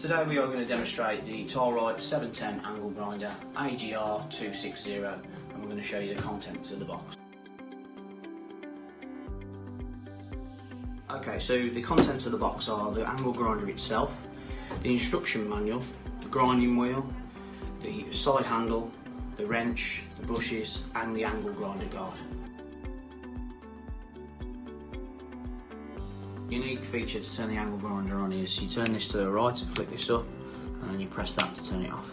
Today we are going to demonstrate the Rite 710 angle grinder AGR 260 and we're going to show you the contents of the box. Okay, so the contents of the box are the angle grinder itself, the instruction manual, the grinding wheel, the side handle, the wrench, the brushes and the angle grinder guard. The unique feature to turn the angle grinder on is you turn this to the right and flick this up and then you press that to turn it off.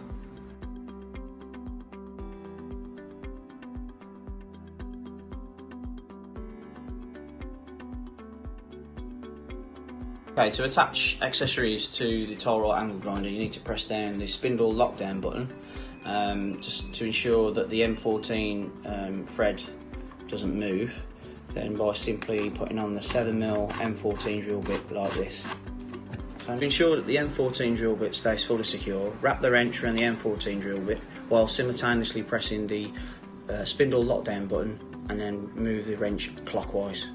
Okay, to attach accessories to the Rite angle grinder you need to press down the spindle lockdown button just to ensure that the M14 thread doesn't move. Then by simply putting on the 7mm M14 drill bit like this. So to ensure that the M14 drill bit stays fully secure, wrap the wrench around the M14 drill bit while simultaneously pressing the spindle lockdown button and then move the wrench clockwise.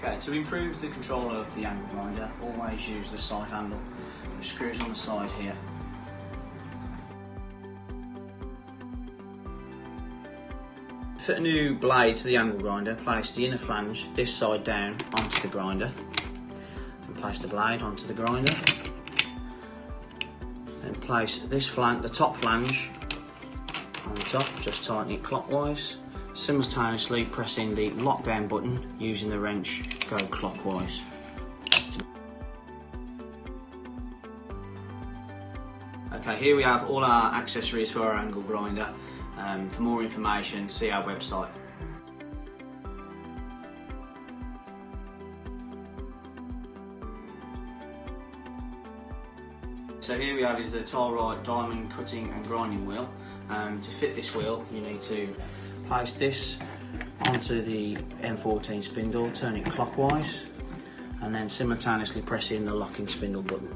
Okay, to improve the control of the angle grinder, always use the side handle. The screws on the side here. To fit a new blade to the angle grinder, place the inner flange this side down onto the grinder and place the blade onto the grinder. Then place this flange, the top flange on the top, just tighten it clockwise. Simultaneously pressing the lockdown button using the wrench, go clockwise. Okay, here we have all our accessories for our angle grinder. For more information, see our website. So here we have is the Rite diamond cutting and grinding wheel. To fit this wheel you need to place this onto the M14 spindle, turn it clockwise and then simultaneously press in the locking spindle button.